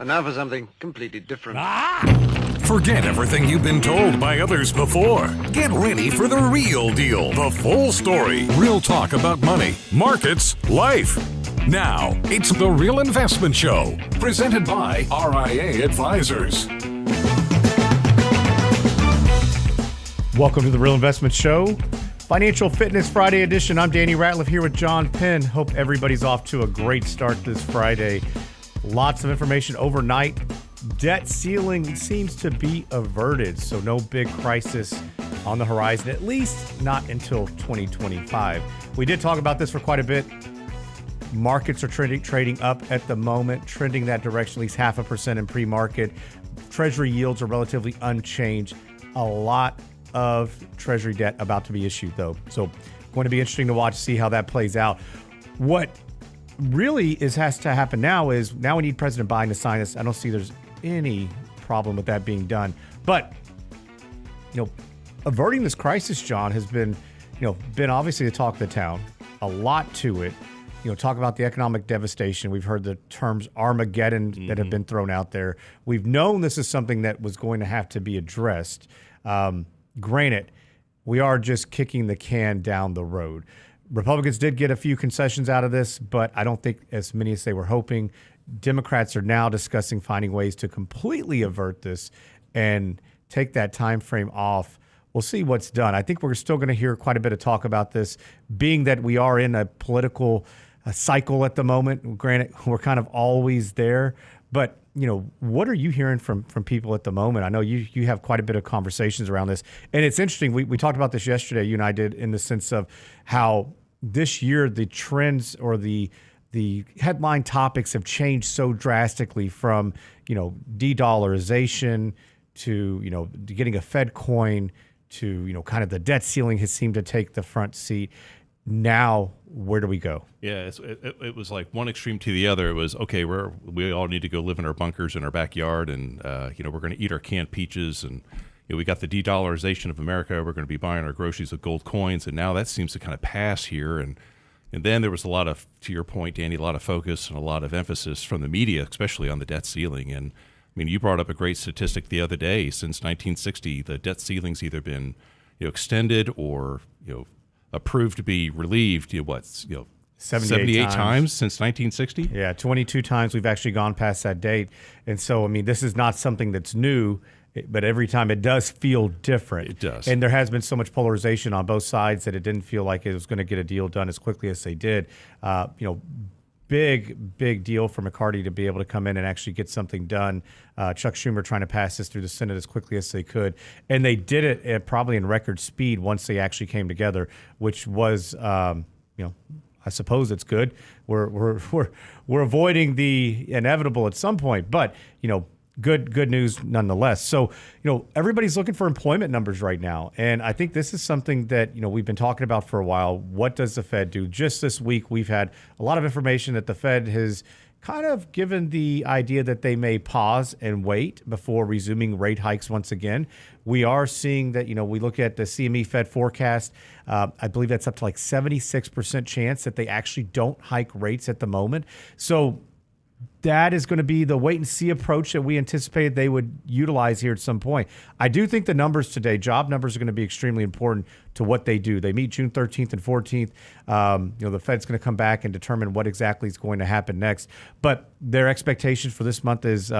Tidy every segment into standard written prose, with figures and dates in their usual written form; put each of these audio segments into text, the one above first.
And now for something completely different. Forget everything you've been told by others before. Get ready for the real deal, the full story. Real talk about money, markets, life. Now, it's The Real Investment Show, presented by RIA Advisors. Welcome to The Real Investment Show, Financial Fitness Friday edition. I'm Danny Ratliff here with John Penn. Hope everybody's off to a great start this Friday. Lots of information overnight. Debt ceiling seems to be averted, so no big crisis on the horizon, at least not until 2025. We did talk about this for quite a bit. Markets are trading up at the moment, trending that direction, at least 0.5% in pre-market. Treasury yields are relatively unchanged. A lot of Treasury debt about to be issued, though. So going to be interesting to watch, see how that plays out. What really has to happen now is we need President Biden to sign this. I don't see there's any problem with that being done. But, averting this crisis, John, has been obviously the talk of the town. A lot to it. Talk about the economic devastation. We've heard the terms Armageddon that have been thrown out there. We've known this is something that was going to have to be addressed. Granted, we are just kicking the can down the road. Republicans did get a few concessions out of this, but I don't think as many as they were hoping. Democrats are now discussing finding ways to completely avert this and take that time frame off. We'll see what's done. I think we're still going to hear quite a bit of talk about this, being that we are in a political cycle at the moment. Granted, we're kind of always there, but what are you hearing from people at the moment? I know you have quite a bit of conversations around this, and it's interesting. We talked about this yesterday, you and I did, in the sense of how this year the trends or the headline topics have changed so drastically from de-dollarization to getting a Fed coin to kind of the debt ceiling has seemed to take the front seat. Now, where do we go? Yeah, it was like one extreme to the other. It was, okay, we all need to go live in our bunkers in our backyard, and we're going to eat our canned peaches, and we got the de-dollarization of America. We're going to be buying our groceries with gold coins, and now that seems to kind of pass here. And then there was a lot of, to your point, Danny, a lot of focus and a lot of emphasis from the media, especially on the debt ceiling. And you brought up a great statistic the other day. Since 1960, the debt ceiling's either been extended or approved to be relieved. 78 times since 1960. Yeah, 22 times we've actually gone past that date. And so, this is not something that's new, but every time it does feel different. It does. And there has been so much polarization on both sides that it didn't feel like it was going to get a deal done as quickly as they did. Big deal for McCarty to be able to come in and actually get something done. Chuck Schumer trying to pass this through the Senate as quickly as they could. And they did it probably in record speed once they actually came together, which was, I suppose it's good. We're avoiding the inevitable at some point, but, good news nonetheless. So, everybody's looking for employment numbers right now. And I think this is something that, we've been talking about for a while. What does the Fed do? Just this week, we've had a lot of information that the Fed has kind of given the idea that they may pause and wait before resuming rate hikes once again. We are seeing that, we look at the CME Fed forecast. I believe that's up to like 76% chance that they actually don't hike rates at the moment. So that is going to be the wait and see approach that we anticipated they would utilize here at some point. I do think the numbers today, job numbers, are going to be extremely important to what they do. They meet June 13th and 14th. The Fed's going to come back and determine what exactly is going to happen next. But their expectations for this month is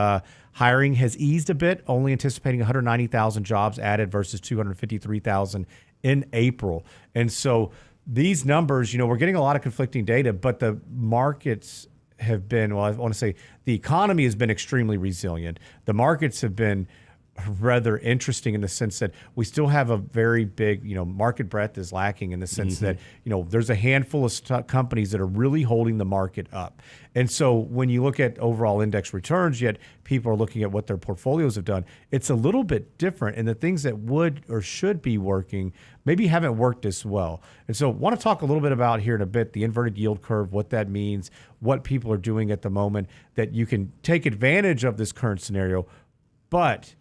hiring has eased a bit, only anticipating 190,000 jobs added versus 253,000 in April. And so these numbers, we're getting a lot of conflicting data, but the markets have been, I want to say the economy has been extremely resilient. The markets have been rather interesting in the sense that we still have a very big, market breadth is lacking in the sense that, there's a handful of companies that are really holding the market up. And so when you look at overall index returns, yet people are looking at what their portfolios have done, it's a little bit different. And the things that would or should be working maybe haven't worked as well. And so I want to talk a little bit about here in a bit, the inverted yield curve, what that means, what people are doing at the moment, that you can take advantage of this current scenario, but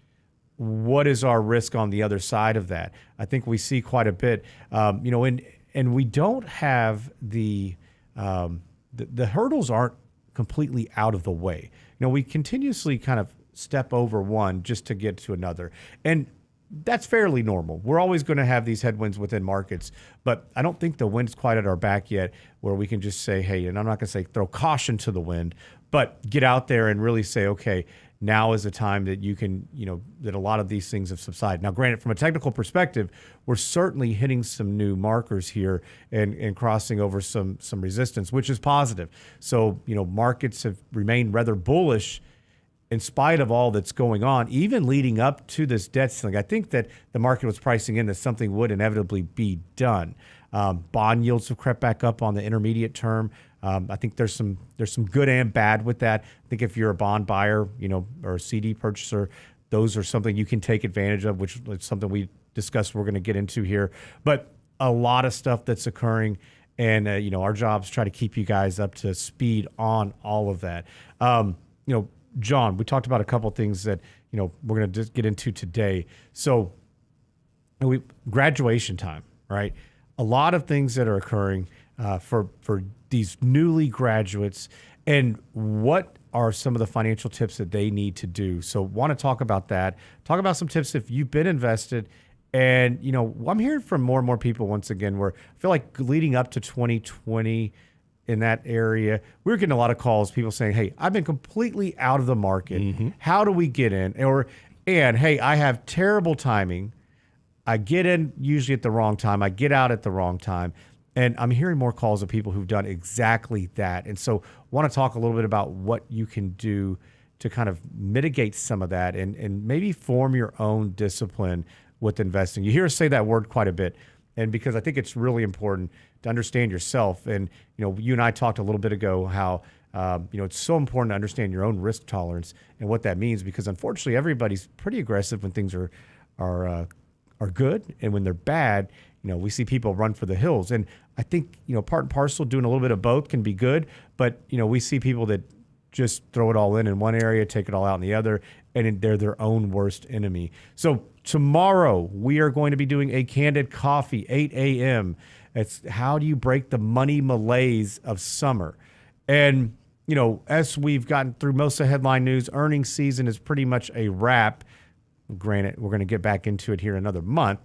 what is our risk on the other side of that? I think we see quite a bit, and we don't have the hurdles aren't completely out of the way. We continuously kind of step over one just to get to another. And that's fairly normal. We're always going to have these headwinds within markets, but I don't think the wind's quite at our back yet where we can just say, hey, and I'm not going to say throw caution to the wind, but get out there and really say, okay, now is the time that you can, that a lot of these things have subsided. Now, granted, from a technical perspective, we're certainly hitting some new markers here and crossing over some resistance, which is positive. So, markets have remained rather bullish in spite of all that's going on, even leading up to this debt ceiling. I think that the market was pricing in that something would inevitably be done. Bond yields have crept back up on the intermediate term. I think there's some good and bad with that. I think if you're a bond buyer, or a CD purchaser, those are something you can take advantage of, which is something we discussed we're going to get into here. But a lot of stuff that's occurring, and our job is try to keep you guys up to speed on all of that. John, we talked about a couple things that we're going to just get into today. So, graduation time, right? A lot of things that are occurring for these newly graduates, and what are some of the financial tips that they need to do. So, want to talk about that. Talk about some tips if you've been invested. And I'm hearing from more and more people once again where I feel like leading up to 2020. In that area, we're getting a lot of calls, people saying, hey, I've been completely out of the market. Mm-hmm. How do we get in? And hey, I have terrible timing. I get in usually at the wrong time. I get out at the wrong time. And I'm hearing more calls of people who've done exactly that. And so want to talk a little bit about what you can do to kind of mitigate some of that and maybe form your own discipline with investing. You hear us say that word quite a bit. And because I think it's really important to understand yourself. And, you and I talked a little bit ago how, it's so important to understand your own risk tolerance and what that means, because unfortunately everybody's pretty aggressive when things are good. And when they're bad, we see people run for the hills. And I think, part and parcel doing a little bit of both can be good. But, we see people that just throw it all in one area, take it all out in the other, and they're their own worst enemy. So tomorrow we are going to be doing a candid coffee, 8 a.m. It's how do you break the money malaise of summer? And, as we've gotten through most of the headline news, earnings season is pretty much a wrap. Granted, we're going to get back into it here in another month.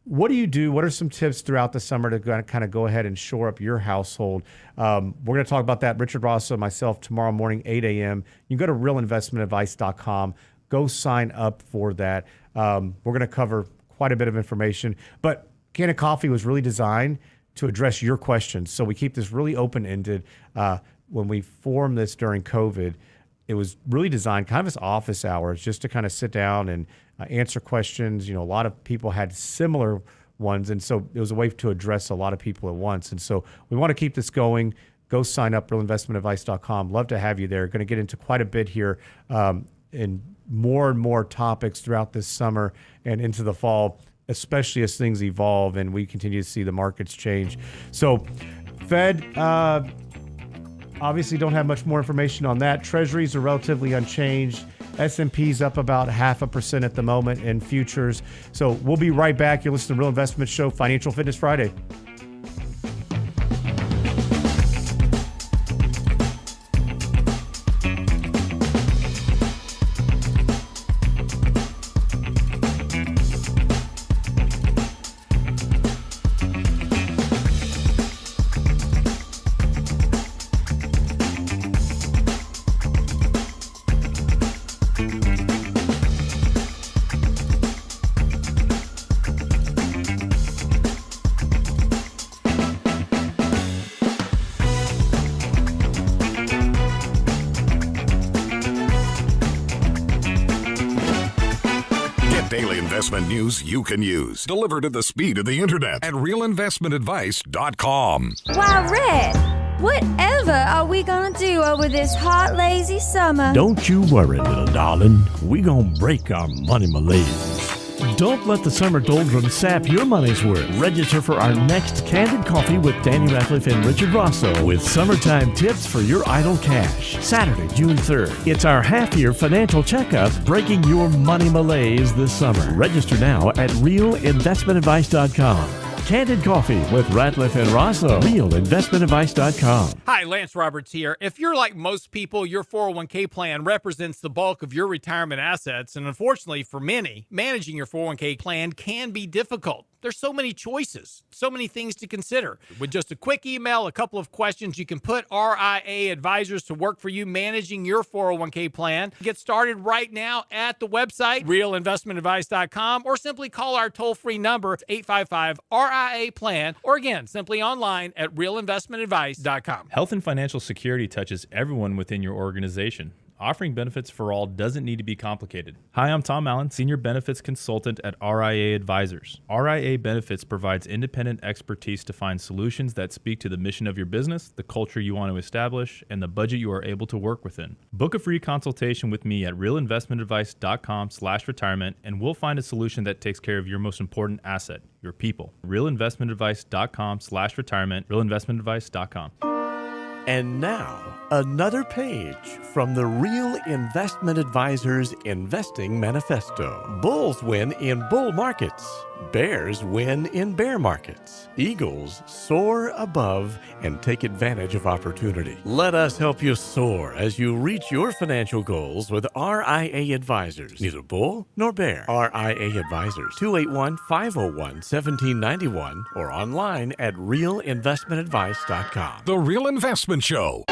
What do you do? What are some tips throughout the summer to kind of go ahead and shore up your household? We're going to talk about that. Richard Rosso and myself tomorrow morning, 8 a.m. You can go to realinvestmentadvice.com. Go sign up for that. We're going to cover quite a bit of information. But Candid Coffee was really designed to address your questions. So we keep this really open-ended. When we formed this during COVID, it was really designed kind of as office hours, just to kind of sit down and answer questions. A lot of people had similar ones, and so it was a way to address a lot of people at once. And so we want to keep this going. Go sign up, realinvestmentadvice.com. Love to have you there. Going to get into quite a bit here in more and more topics throughout this summer and into the fall, especially as things evolve and we continue to see the markets change. So Fed, obviously don't have much more information on that. Treasuries are relatively unchanged. S&P's up about 0.5% at the moment in futures. So we'll be right back. You're listening to Real Investment Show, Financial Fitness Friday. Daily investment news you can use, delivered at the speed of the internet at realinvestmentadvice.com. Wow, Red, whatever are we gonna do over this hot, lazy summer? Don't you worry, little darling. We gonna break our money malaise. Don't let the summer doldrums sap your money's worth. Register for our next Candid Coffee with Danny Ratliff and Richard Rosso with summertime tips for your idle cash. Saturday, June 3rd. It's our half-year financial checkup, breaking your money malaise this summer. Register now at realinvestmentadvice.com. Candid Coffee with Ratliff and Rosso. RealInvestmentAdvice.com. Hi, Lance Roberts here. If you're like most people, your 401k plan represents the bulk of your retirement assets. And unfortunately for many, managing your 401k plan can be difficult. There's so many choices, so many things to consider. With just a quick email, a couple of questions, you can put RIA advisors to work for you managing your 401k plan. Get started right now at the website, realinvestmentadvice.com, or simply call our toll-free number, 855-RIA-PLAN, or again, simply online at realinvestmentadvice.com. Health and financial security touches everyone within your organization. Offering benefits for all doesn't need to be complicated. Hi, I'm Tom Allen, Senior Benefits Consultant at RIA Advisors. RIA Benefits provides independent expertise to find solutions that speak to the mission of your business, the culture you want to establish, and the budget you are able to work within. Book a free consultation with me at realinvestmentadvice.com/retirement, and we'll find a solution that takes care of your most important asset, your people. realinvestmentadvice.com/retirement, realinvestmentadvice.com. And now, another page from the Real Investment Advisors Investing Manifesto. Bulls win in bull markets. Bears win in bear markets. Eagles soar above and take advantage of opportunity. Let us help you soar as you reach your financial goals with RIA Advisors. Neither bull nor bear. RIA Advisors, 281-501-1791 or online at realinvestmentadvice.com. The Real Investment Show.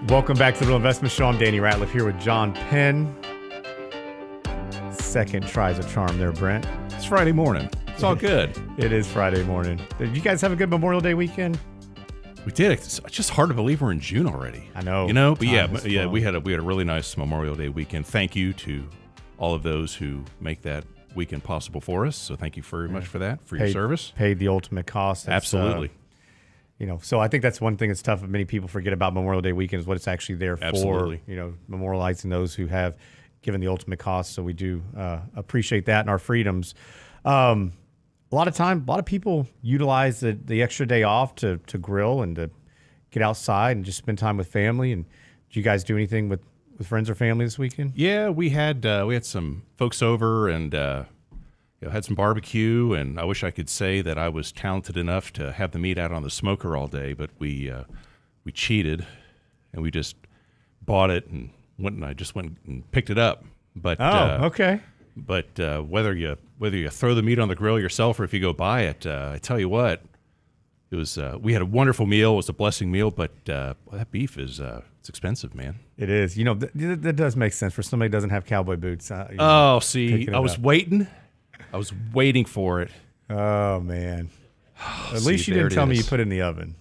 Welcome back to the Real Investment Show. I'm Danny Ratliff here with John Penn. Second tries a charm there, Brent. It's Friday morning. It's all good. It is Friday morning. Did you guys have a good Memorial Day weekend? We did. It's just hard to believe we're in June already. I know. You know, but Time has yeah, flown. we had a really nice Memorial Day weekend. Thank you to all of those who make that weekend possible for us. So thank you very much for that, for your service. Paid the ultimate cost. It's, Absolutely. So I think that's one thing that's tough. Many people forget about Memorial Day weekend is what it's actually there for. Absolutely. Memorializing those who have given the ultimate cost. So we do appreciate that and our freedoms. A lot of people utilize the extra day off to grill and to get outside and just spend time with family. And did you guys do anything with friends or family this weekend? Yeah, we had some folks over and had some barbecue. And I wish I could say that I was talented enough to have the meat out on the smoker all day, but we cheated and we just bought it and I just went and picked it up. But okay. But whether you throw the meat on the grill yourself or if you go buy it, I tell you what, it was we had a wonderful meal. It was a blessing meal, but that beef is it's expensive, man. It is. That does make sense for somebody who doesn't have cowboy boots. I was waiting. I was waiting for it. Oh man! At least you didn't tell me you put it in the oven,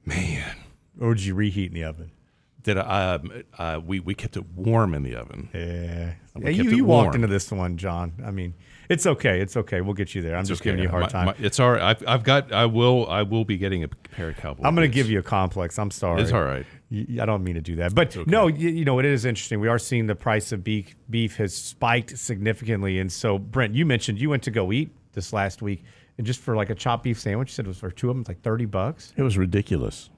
man. Or did you reheat in the oven? We kept it warm in the oven. Yeah. You walked into this one, John. I mean, it's okay. It's okay. We'll get you there. I'm just giving you a hard time. It's all right. I will be getting a pair of cowboy I'm going to boots. give you a complex. I'm sorry. It's all right. I don't mean to do that. But okay. no, it is interesting. We are seeing the price of beef has spiked significantly. And so, Brent, you mentioned you went to go eat this last week. And just for like a chopped beef sandwich, you said it was for two of them, it's like $30. It was ridiculous.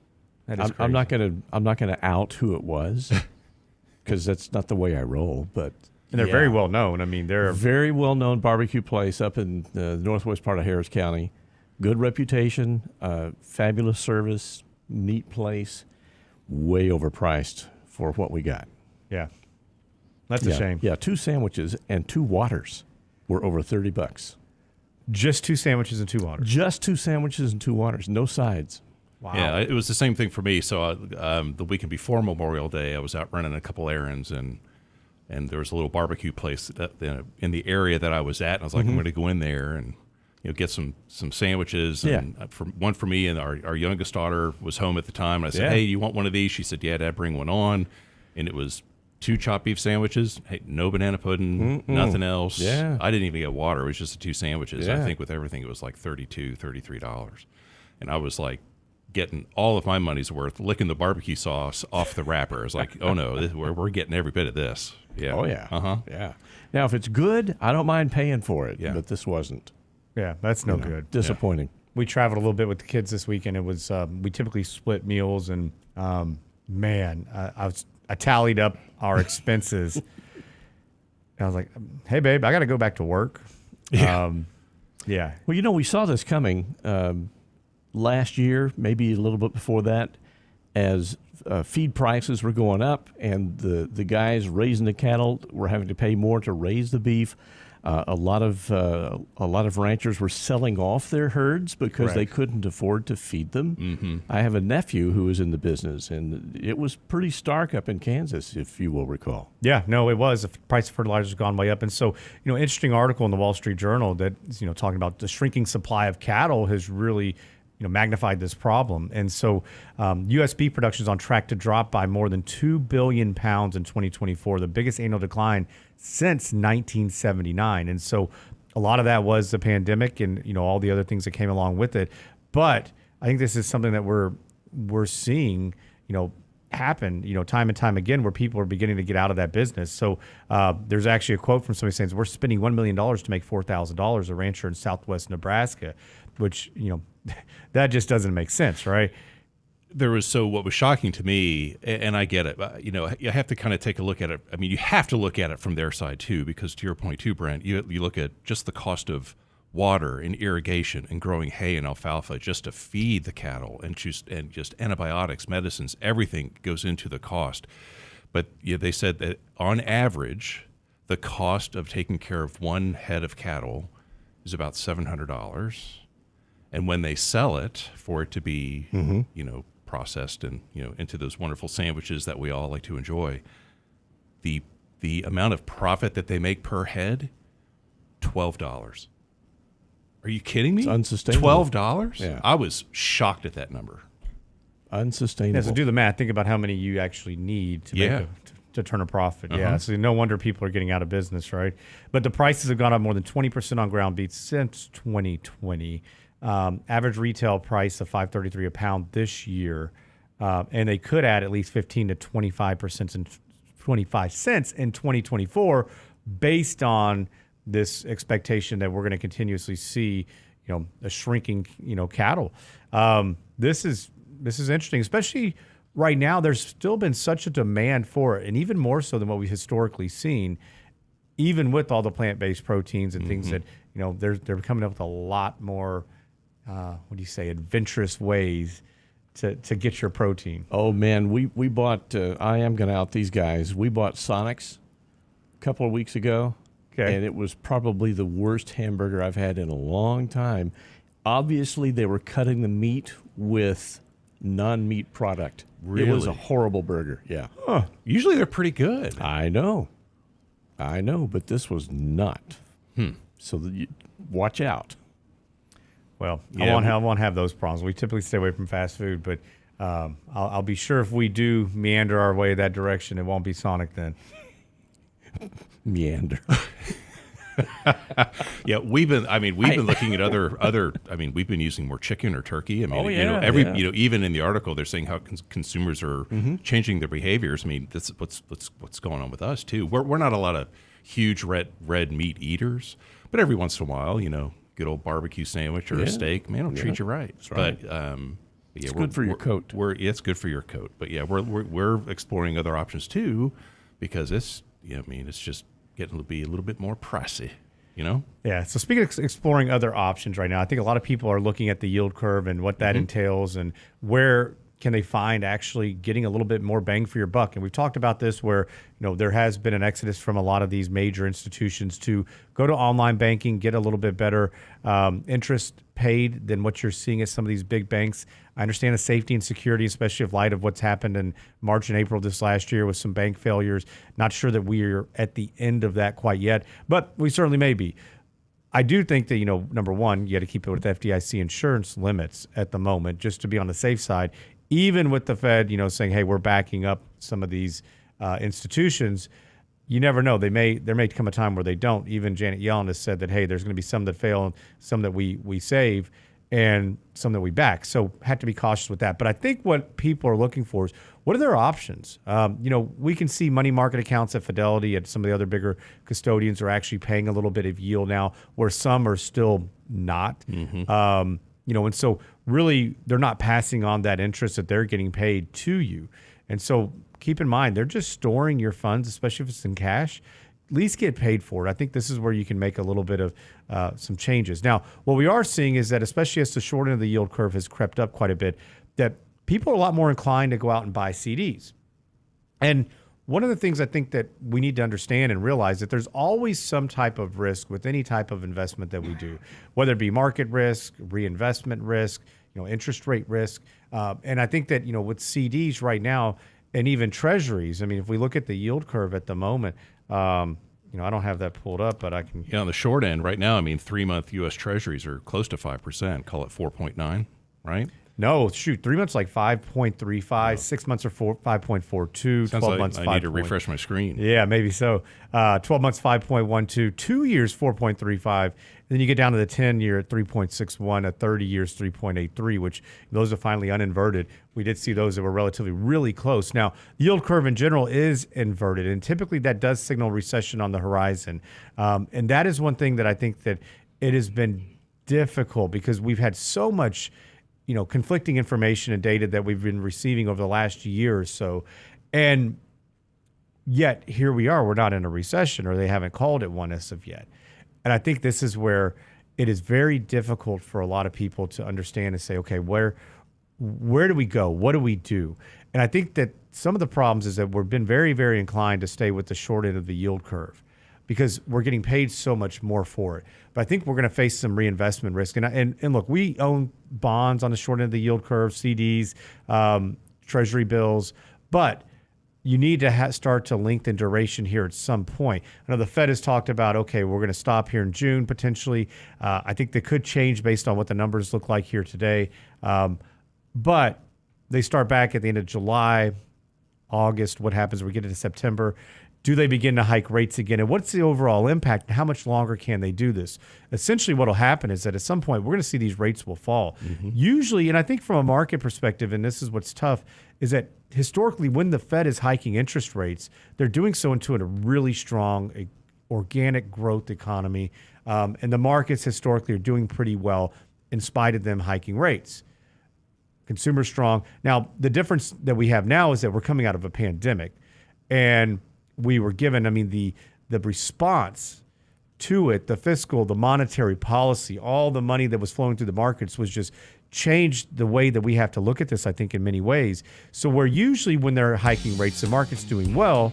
That is I'm not gonna out who it was because that's not the way I roll. But they're very well known. I mean, they're a very well known barbecue place up in the northwest part of Harris County. Good reputation, fabulous service, neat place. Way overpriced for what we got. Yeah, that's a shame. Yeah, 2 sandwiches and 2 waters were over $30. Just 2 sandwiches and 2 waters. Just 2 sandwiches and 2 waters, no sides. Wow. Yeah, it was the same thing for me. So the weekend before Memorial Day, I was out running a couple errands, and there was a little barbecue place in the area that I was at. And I was like, I'm going to go in there and get some sandwiches. Yeah. And one for me, and our youngest daughter was home at the time. And I said, hey, you want one of these? She said, yeah, Dad, bring one on. And it was 2 chopped beef sandwiches. Hey, no banana pudding, nothing else. Yeah. I didn't even get water. It was just the 2 sandwiches. Yeah. I think with everything, it was like $33. And I was like, getting all of my money's worth, licking the barbecue sauce off the wrapper. It's like, oh no, we're getting every bit of this. Yeah. Oh, yeah. Uh-huh. Yeah. Now, if it's good, I don't mind paying for it, Yeah. but this wasn't. Yeah, that's no good. Disappointing. We traveled a little bit with the kids this weekend. It was we typically split meals, and man, I tallied up our expenses. And I was like, "Hey, babe, I got to go back to work." Yeah. Yeah. Well, we saw this coming last year, maybe a little bit before that, as feed prices were going up, and the guys raising the cattle were having to pay more to raise the beef. A lot of ranchers were selling off their herds because they couldn't afford to feed them. Mm-hmm. I have a nephew who is in the business, and it was pretty stark up in Kansas, if you will recall. Yeah, no, it was. The price of fertilizer has gone way up. And so, interesting article in the Wall Street Journal that, talking about the shrinking supply of cattle has really, magnified this problem. And so U.S. beef production is on track to drop by more than 2 billion pounds in 2024, the biggest annual decline since 1979. And so a lot of that was the pandemic and, all the other things that came along with it. But I think this is something that we're seeing, happen, time and time again, where people are beginning to get out of that business. So there's actually a quote from somebody saying, we're spending $1 million to make $4,000, a rancher in Southwest Nebraska, which, that just doesn't make sense, right? What was shocking to me, and I get it, you have to kind of take a look at it. I mean, you have to look at it from their side too, because to your point too, Brent, you look at just the cost of water and irrigation and growing hay and alfalfa just to feed the cattle, and just antibiotics, medicines, everything goes into the cost. But they said that on average, the cost of taking care of one head of cattle is about $700. And when they sell it for it to be, processed and, into those wonderful sandwiches that we all like to enjoy, the amount of profit that they make per head, $12. Are you kidding me? It's unsustainable. $12? Yeah. I was shocked at that number. Unsustainable. Yeah, so do the math. Think about how many you actually need to make to turn a profit. Yeah, so no wonder people are getting out of business, right? But the prices have gone up more than 20% on ground beef since 2020. Average retail price of $5.33 a pound this year, and they could add at least 15 to 25% and 25 cents in 2024, based on this expectation that we're going to continuously see, a shrinking, cattle. This is interesting, especially right now. There's still been such a demand for it, and even more so than what we've historically seen, even with all the plant-based proteins and things that they're coming up with a lot more. Adventurous ways to get your protein. Oh, man, we bought, I am going to out these guys. We bought Sonic's a couple of weeks ago, and it was probably the worst hamburger I've had in a long time. Obviously, they were cutting the meat with non-meat product. Really? It was a horrible burger, yeah. Huh. Usually they're pretty good. I know, but this was not. So watch out. Well, I won't have those problems. We typically stay away from fast food, but I'll be sure if we do meander our way that direction, it won't be Sonic then. Meander. Yeah, we've been looking at other. I mean, we've been using more chicken or turkey. I mean, even in the article, they're saying how consumers are changing their behaviors. I mean, that's what's going on with us too. We're not a lot of huge red meat eaters, but every once in a while, good old barbecue sandwich or a steak, man, it'll treat you right. That's right. But it's good for your coat. It's good for your coat. But yeah, we're exploring other options too, because it's just getting to be a little bit more pricey. Yeah. So speaking of exploring other options right now, I think a lot of people are looking at the yield curve and what that entails, and where can they find actually getting a little bit more bang for your buck. And we've talked about this where, there has been an exodus from a lot of these major institutions to go to online banking, get a little bit better interest paid than what you're seeing at some of these big banks. I understand the safety and security, especially in light of what's happened in March and April this last year with some bank failures. Not sure that we're at the end of that quite yet, but we certainly may be. I do think that, number one, you got to keep it with FDIC insurance limits at the moment, just to be on the safe side. Even with the Fed, saying, hey, we're backing up some of these institutions, you never know. There may come a time where they don't. Even Janet Yellen has said that, hey, there's going to be some that fail and some that we save. and some that we back. So had to be cautious with that. But I think what people are looking for is, what are their options? We can see money market accounts at Fidelity and some of the other bigger custodians are actually paying a little bit of yield now, where some are still not. And so really they're not passing on that interest that they're getting paid to you. And so keep in mind, they're just storing your funds, especially if it's in cash. At least get paid for it. I think this is where you can make a little bit of some changes. Now, what we are seeing is that, especially as the short end of the yield curve has crept up quite a bit, that people are a lot more inclined to go out and buy CDs. And one of the things I think that we need to understand and realize that there's always some type of risk with any type of investment that we do, whether it be market risk, reinvestment risk, interest rate risk. And I think that, with CDs right now and even treasuries, I mean, if we look at the yield curve at the moment, I don't have that pulled up, but I can. On the short end right now, I mean, 3-month U.S. Treasuries are close to 5%. Call it 4.9, right? No, shoot, 3 months like 5.35, 6 months are 5.42, 12 months 5. I need to refresh my screen. Yeah, maybe so. 12 months 5.12, 2 years 4.35. Then you get down to the 10-year at 3.61, a 30 years 3.83, which those are finally uninverted. We did see those that were relatively really close. Now, the yield curve in general is inverted, and typically that does signal recession on the horizon. And that is one thing that I think that it has been difficult because we've had so much conflicting information and data that we've been receiving over the last year or so. And yet here we are, we're not in a recession, or they haven't called it one as of yet. And I think this is where it is very difficult for a lot of people to understand and say, okay, where do we go? What do we do? And I think that some of the problems is that we've been very, very inclined to stay with the short end of the yield curve because we're getting paid so much more for it. But I think we're going to face some reinvestment risk. And look, we own bonds on the short end of the yield curve, CDs, treasury bills, but you need to start to lengthen duration here at some point. I know the Fed has talked about, okay, we're going to stop here in June potentially. I think that could change based on what the numbers look like here today. But they start back at the end of July, August. What happens when we get into September? Do they begin to hike rates again? And what's the overall impact? And how much longer can they do this? Essentially, what will happen is that at some point, we're going to see these rates will fall. Usually, and I think from a market perspective, and this is what's tough, is that historically, when the Fed is hiking interest rates, they're doing so into a really strong organic growth economy. And the markets historically are doing pretty well in spite of them hiking rates. Consumer strong. Now, the difference that we have now is that we're coming out of a pandemic. And we were given, the response to it, the fiscal, the monetary policy, all the money that was flowing through the markets was just changed the way that we have to look at this, I think, in many ways. So where usually when they're hiking rates, the market's doing well,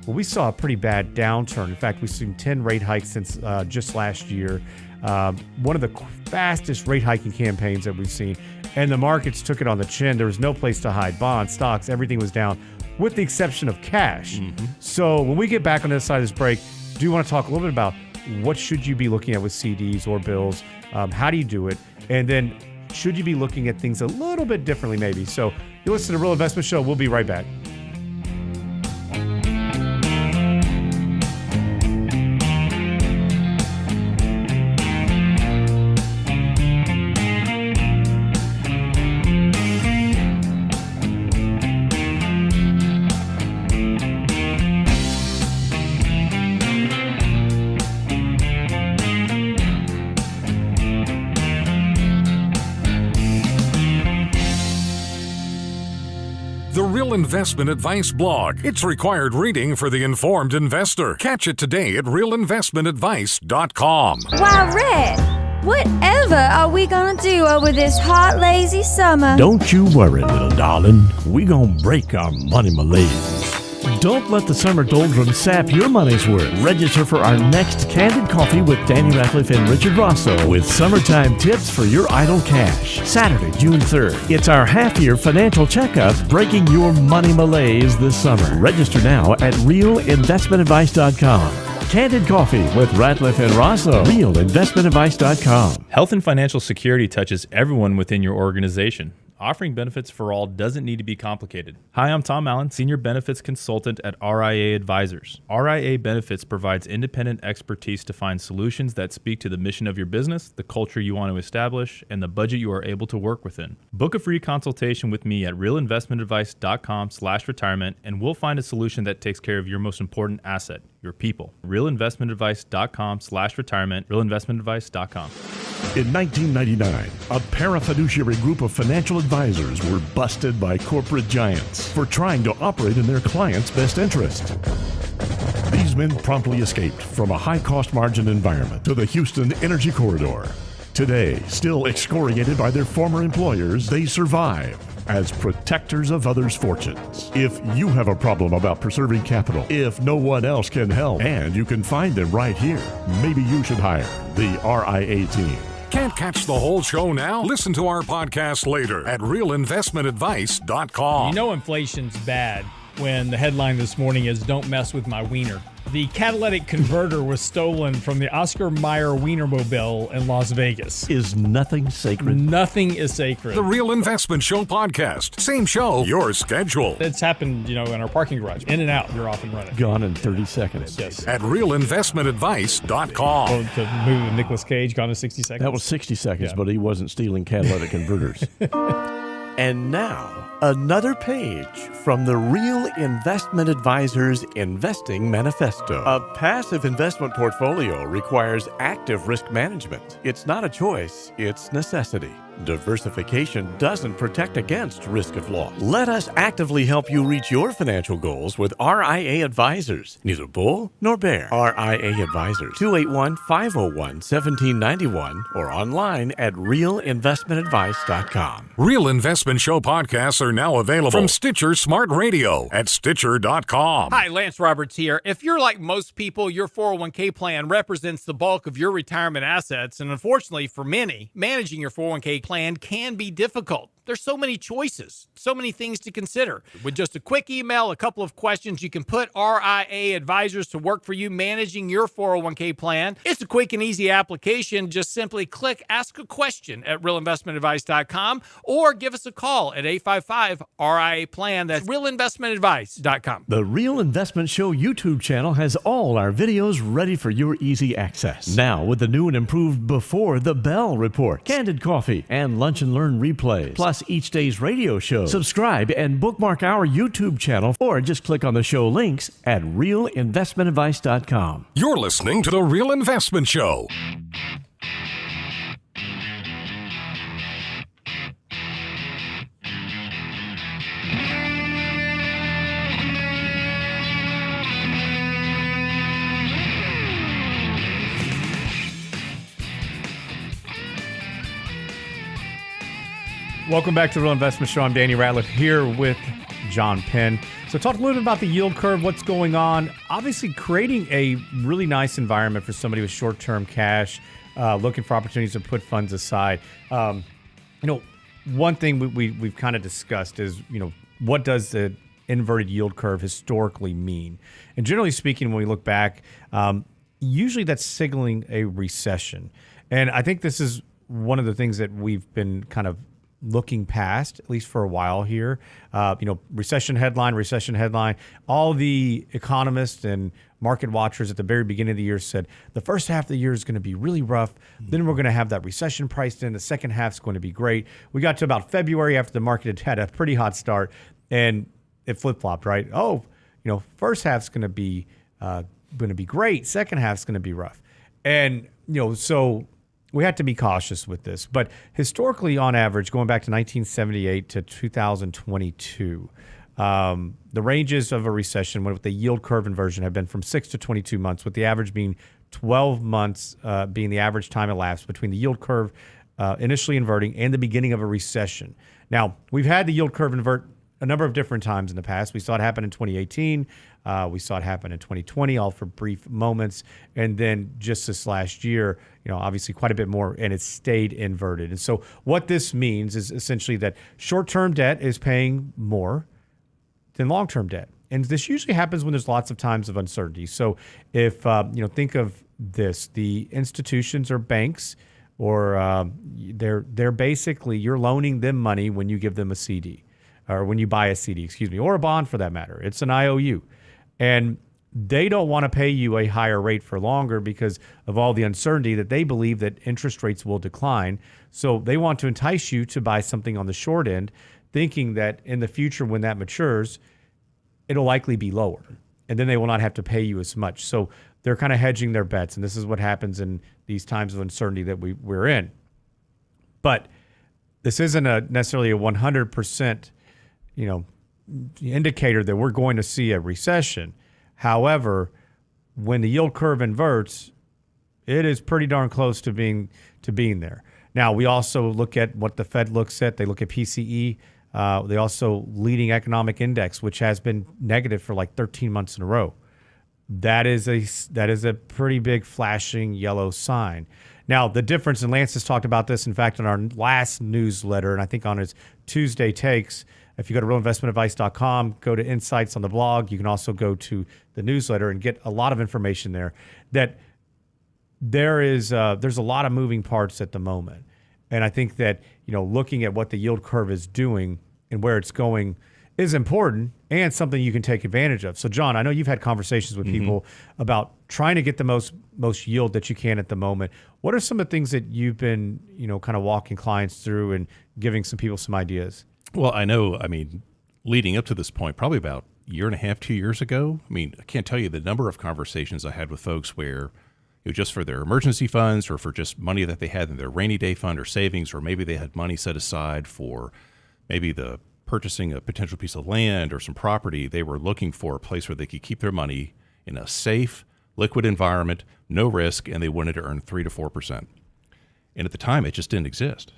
we saw a pretty bad downturn. In fact, we've seen 10 rate hikes since just last year. One of the fastest rate hiking campaigns that we've seen. And the markets took it on the chin. There was no place to hide. Bonds, stocks, everything was down, with the exception of cash. So when we get back on the other side of this break, do you want to talk a little bit about what should you be looking at with CDs or bills? How do you do it? And then should you be looking at things a little bit differently maybe? So you listen to Real Investment Show. We'll be right back. Investment Advice blog. It's required reading for the informed investor. Catch it today at realinvestmentadvice.com. Wow, Red, whatever are we gonna do over this hot, lazy summer? Don't you worry, little darling. We gonna break our money malaise. Don't let the summer doldrums sap your money's worth. Register for our next Candid Coffee with Danny Ratliff and Richard Rosso with summertime tips for your idle cash. Saturday, June 3rd. It's our half-year financial checkup, breaking your money malaise this summer. Register now at realinvestmentadvice.com. Candid Coffee with Ratliff and Rosso. Realinvestmentadvice.com. Health and financial security touches everyone within your organization. Offering benefits for all doesn't need to be complicated. Hi, I'm Tom Allen, Senior Benefits Consultant at RIA Advisors. RIA Benefits provides independent expertise to find solutions that speak to the mission of your business, the culture you want to establish, and the budget you are able to work within. Book a free consultation with me at realinvestmentadvice.com/retirement, and we'll find a solution that takes care of your most important asset, your people. realinvestmentadvice.com/retirement, realinvestmentadvice.com. In 1999, a parafiduciary group of financial advisors were busted by corporate giants for trying to operate in their clients' best interest. These men promptly escaped from a high-cost margin environment to the Houston Energy Corridor. Today, still excoriated by their former employers, they survive as protectors of others' fortunes. If you have a problem about preserving capital, if no one else can help, and you can find them right here, maybe you should hire the RIA team. Can't catch the whole show now? Listen to our podcast later at realinvestmentadvice.com. You know inflation's bad when the headline this morning is "Don't mess with my wiener." The catalytic converter was stolen from the Oscar Mayer Wienermobile in Las Vegas. Is nothing sacred? Nothing is sacred. The Real Investment Show podcast. Same show, your schedule. It's happened, in our parking garage. In and out, you're off and running. Gone in 30 seconds. Yes. At realinvestmentadvice.com. Oh, to move with Nicolas Cage, Gone in 60 seconds. That was 60 seconds, Yeah. but he wasn't stealing catalytic converters. And now, another page from the Real Investment Advisors Investing Manifesto. A passive investment portfolio requires active risk management. It's not a choice, it's necessity. Diversification doesn't protect against risk of loss. Let us actively help you reach your financial goals with RIA Advisors. Neither bull nor bear. RIA Advisors, 281-501-1791 or online at realinvestmentadvice.com. Real Investment Show podcasts are now available from Stitcher Smart Radio at Stitcher.com. Hi, Lance Roberts here. If you're like most people, your 401k plan represents the bulk of your retirement assets, and unfortunately for many, managing your 401k plan can be difficult. There's so many choices, so many things to consider. With just a quick email, a couple of questions, you can put RIA Advisors to work for you managing your 401k plan. It's a quick and easy application. Just simply click Ask a Question at realinvestmentadvice.com or give us a call at 855-RIA-PLAN. That's realinvestmentadvice.com. The Real Investment Show YouTube channel has all our videos ready for your easy access. Now with the new and improved Before the Bell report, Candid Coffee, and Lunch and Learn replays, plus each day's radio show. Subscribe and bookmark our YouTube channel or just click on the show links at realinvestmentadvice.com. You're listening to The Real Investment Show. Welcome back to the Real Investment Show. I'm Danny Ratliff here with John Penn. So talk a little bit about the yield curve, what's going on. Obviously creating a really nice environment for somebody with short-term cash, looking for opportunities to put funds aside. One thing we've kind of discussed is, what does the inverted yield curve historically mean? And generally speaking, when we look back, usually that's signaling a recession. And I think this is one of the things that we've been kind of looking past, at least for a while here. Recession headline. All the economists and market watchers at the very beginning of the year said the first half of the year is going to be really rough. Then we're going to have that recession priced in. The second half is going to be great. We got to about February after the market had a pretty hot start, and it flip-flopped, right? First half's going to be great. Second half's going to be rough. And, so we had to be cautious with this. But historically, on average, going back to 1978 to 2022, the ranges of a recession with the yield curve inversion have been from 6 to 22 months, with the average being 12 months being the average time elapsed between the yield curve initially inverting and the beginning of a recession. Now, we've had the yield curve invert a number of different times in the past. We saw it happen in 2018. We saw it happen in 2020, all for brief moments. And then just this last year, obviously quite a bit more, and it stayed inverted. And so what this means is essentially that short-term debt is paying more than long-term debt. And this usually happens when there's lots of times of uncertainty. So if, think of this, the institutions or banks or they're basically, you're loaning them money when you give them a CD, or when you buy a CD, excuse me, or a bond for that matter. It's an IOU. And they don't want to pay you a higher rate for longer because of all the uncertainty that they believe that interest rates will decline. So they want to entice you to buy something on the short end, thinking that in the future when that matures, it'll likely be lower. And then they will not have to pay you as much. So they're kind of hedging their bets. And this is what happens in these times of uncertainty that we're in. But this isn't necessarily a 100%, indicator that we're going to see a recession. However, when the yield curve inverts, it is pretty darn close to being there. Now, we also look at what the Fed looks at. They look at PCE. They also leading economic index, which has been negative for like 13 months in a row. That is a pretty big flashing yellow sign. Now, the difference, and Lance has talked about this, in fact, in our last newsletter, and I think on his Tuesday takes. If you go to realinvestmentadvice.com, go to Insights on the blog. You can also go to the newsletter and get a lot of information there. That there's a lot of moving parts at the moment, and I think that looking at what the yield curve is doing and where it's going is important and something you can take advantage of. So, John, I know you've had conversations with people about trying to get the most yield that you can at the moment. What are some of the things that you've been kind of walking clients through and giving some people some ideas? Well, leading up to this point, probably about a year and a half, 2 years ago, I can't tell you the number of conversations I had with folks where just for their emergency funds or for just money that they had in their rainy day fund or savings, or maybe they had money set aside for maybe the purchasing a potential piece of land or some property. They were looking for a place where they could keep their money in a safe, liquid environment, no risk, and they wanted to earn 3 to 4%. And at the time, it just didn't exist.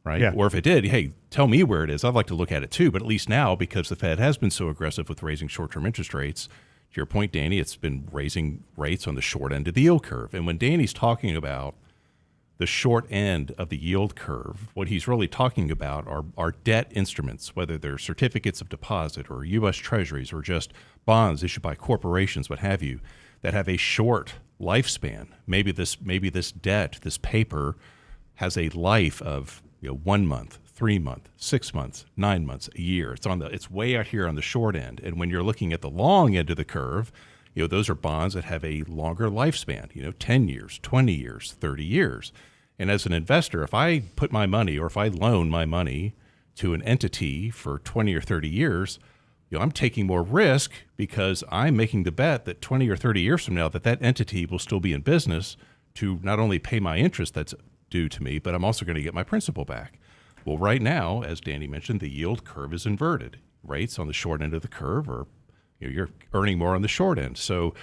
Right? Yeah. Or if it did, hey, tell me where it is. I'd like to look at it too. But at least now, because the Fed has been so aggressive with raising short-term interest rates, to your point, Danny, it's been raising rates on the short end of the yield curve. And when Danny's talking about the short end of the yield curve, what he's really talking about are debt instruments, whether they're certificates of deposit or U.S. Treasuries or just bonds issued by corporations, what have you, that have a short lifespan. Maybe this debt, this paper, has a life of 1 month, 3 months, 6 months, 9 months, a year. It's way out here on the short end. And when you're looking at the long end of the curve, those are bonds that have a longer lifespan, 10 years, 20 years, 30 years. And as an investor, if I put my money or if I loan my money to an entity for 20 or 30 years, I'm taking more risk because I'm making the bet that 20 or 30 years from now that entity will still be in business to not only pay my interest that's due to me, but I'm also going to get my principal back. Well, right now, as Danny mentioned, the yield curve is inverted. Rates on the short end of the curve are, you're earning more on the short end. So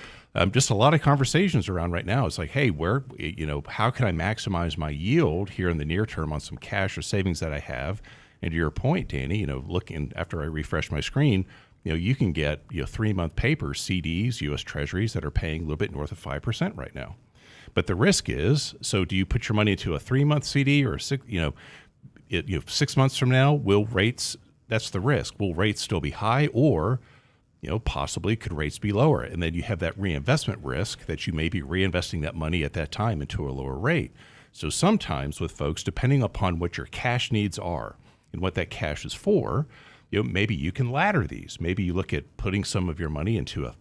just a lot of conversations around right now. It's like, hey, how can I maximize my yield here in the near term on some cash or savings that I have? And to your point, Danny, looking after I refresh my screen, you can get 3-month papers, CDs, U.S. Treasuries that are paying a little bit north of 5% right now. But the risk is, so do you put your money into a 3-month CD or 6 months from now, that's the risk. Will rates still be high, or, possibly could rates be lower? And then you have that reinvestment risk that you may be reinvesting that money at that time into a lower rate. So sometimes with folks, depending upon what your cash needs are and what that cash is for, maybe you can ladder these. Maybe you look at putting some of your money into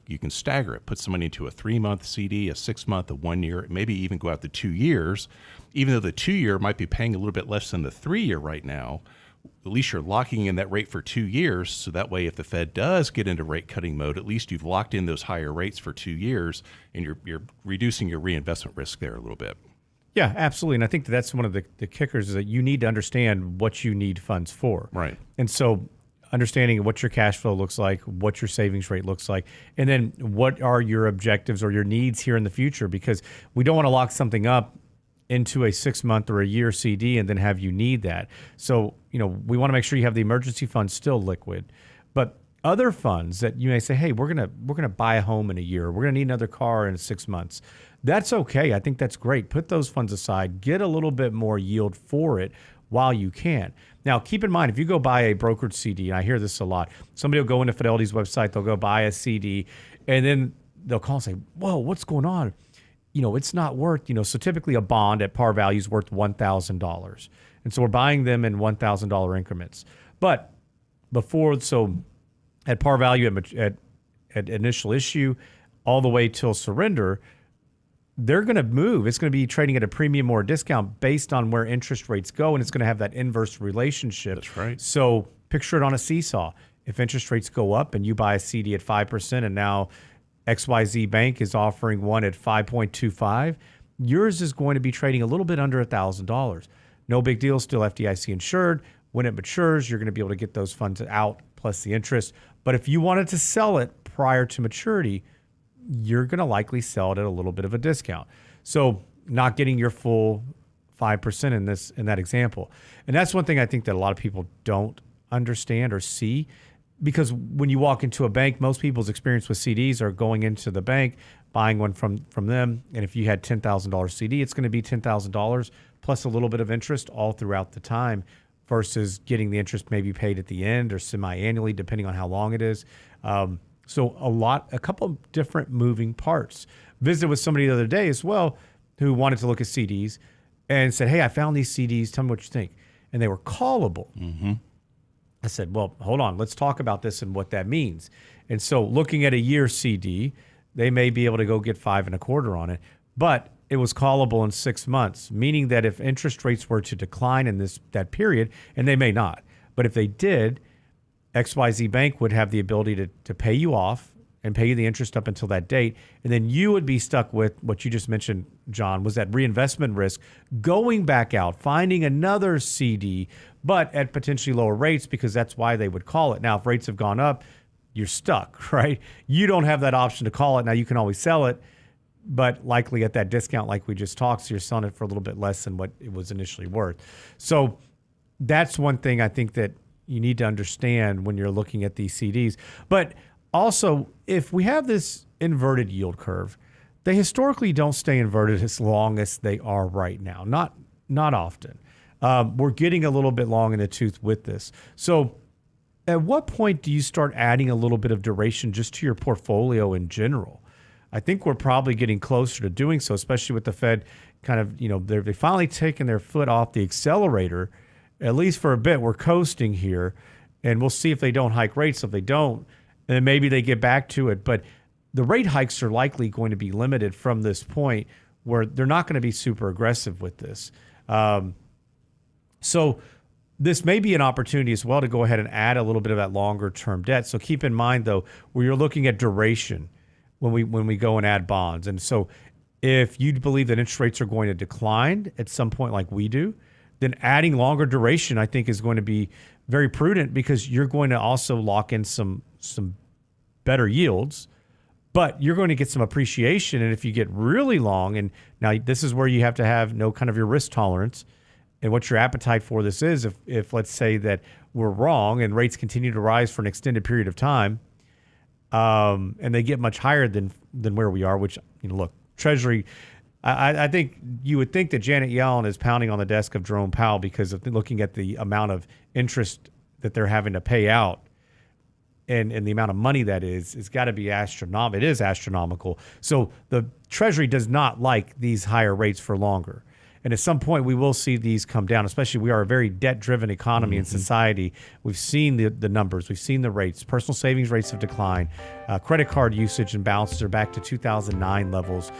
you can stagger it, put some money into a 3-month CD, a 6-month, a 1 year, maybe even go out to 2 years. Even though the 2-year might be paying a little bit less than the 3-year right now, at least you're locking in that rate for 2 years. So that way, if the Fed does get into rate cutting mode, at least you've locked in those higher rates for 2 years, and you're reducing your reinvestment risk there a little bit. Yeah, absolutely. And I think that's one of the kickers is that you need to understand what you need funds for. Right. And so understanding what your cash flow looks like, what your savings rate looks like, and then what are your objectives or your needs here in the future, because we don't want to lock something up into a 6-month or a year CD and then have you need that. So, we want to make sure you have the emergency fund still liquid. But other funds that you may say, hey, we're gonna buy a home in a year, we're gonna need another car in 6 months. That's okay. I think that's great. Put those funds aside, get a little bit more yield for it while you can. Now, keep in mind, if you go buy a brokered CD, and I hear this a lot, somebody will go into Fidelity's website, they'll go buy a CD, and then they'll call and say, whoa, what's going on? it's not worth, so typically a bond at par value is worth $1,000. And so we're buying them in $1,000 increments. But at par value at initial issue all the way till surrender, they're going to move. It's going to be trading at a premium or a discount based on where interest rates go, and it's going to have that inverse relationship. That's right. So picture it on a seesaw. If interest rates go up and you buy a CD at 5% and now XYZ Bank is offering one at 5.25, yours is going to be trading a little bit under $1,000. No big deal, still FDIC insured. When it matures, you're going to be able to get those funds out plus the interest. But if you wanted to sell it prior to maturity, you're going to likely sell it at a little bit of a discount. So not getting your full 5% in that example. And that's one thing I think that a lot of people don't understand or see, because when you walk into a bank, most people's experience with CDs are going into the bank, buying one from them. And if you had $10,000 CD, it's going to be $10,000 plus a little bit of interest all throughout the time, versus getting the interest maybe paid at the end or semi-annually, depending on how long it is. So a couple of different moving parts. Visited with somebody the other day as well who wanted to look at CDs and said, hey, I found these CDs. Tell me what you think. And they were callable. Mm-hmm. I said, well, hold on. Let's talk about this and what that means. And so looking at a year CD, they may be able to go get 5.25 on it, but it was callable in 6 months, meaning that if interest rates were to decline in that period, and they may not, but if they did, XYZ Bank would have the ability to pay you off and pay you the interest up until that date. And then you would be stuck with what you just mentioned, John, was that reinvestment risk, going back out, finding another CD, but at potentially lower rates, because that's why they would call it. Now, if rates have gone up, you're stuck, right? You don't have that option to call it. Now, you can always sell it, but likely at that discount like we just talked, so you're selling it for a little bit less than what it was initially worth. So that's one thing I think that you need to understand when you're looking at these CDs. But also, if we have this inverted yield curve, they historically don't stay inverted as long as they are right now. Not often. We're getting a little bit long in the tooth with this. So at what point do you start adding a little bit of duration just to your portfolio in general? I think we're probably getting closer to doing so, especially with the Fed kind of, they've finally taken their foot off the accelerator, at least for a bit. We're coasting here, and we'll see if they don't hike rates. If they don't, then maybe they get back to it. But the rate hikes are likely going to be limited from this point, where they're not going to be super aggressive with this. So this may be an opportunity as well to go ahead and add a little bit of that longer term debt. So keep in mind, though, where you're looking at duration when we go and add bonds. And so if you believe that interest rates are going to decline at some point like we do, then adding longer duration, I think, is going to be very prudent, because you're going to also lock in some better yields, but you're going to get some appreciation. And if you get really long, and now this is where you have to have no kind of your risk tolerance and what your appetite for this is. If let's say that we're wrong and rates continue to rise for an extended period of time, and they get much higher than where we are, which, look, Treasury, I think you would think that Janet Yellen is pounding on the desk of Jerome Powell because of looking at the amount of interest that they're having to pay out, and the amount of money that is got to be astronomical. It is astronomical. So the Treasury does not like these higher rates for longer. And at some point, we will see these come down, especially we are a very debt-driven economy and society. We've seen the numbers. We've seen the rates. Personal savings rates have declined. Credit card usage and balances are back to 2009 levels.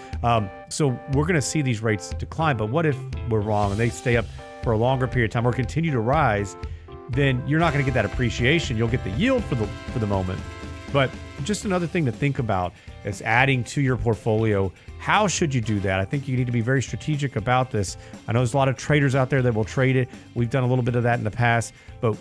So we're going to see these rates decline. But what if we're wrong and they stay up for a longer period of time or continue to rise? Then you're not going to get that appreciation. You'll get the yield for the moment. But just another thing to think about is adding to your portfolio. How should you do that? I think you need to be very strategic about this. I know there's a lot of traders out there that will trade it. We've done a little bit of that in the past, but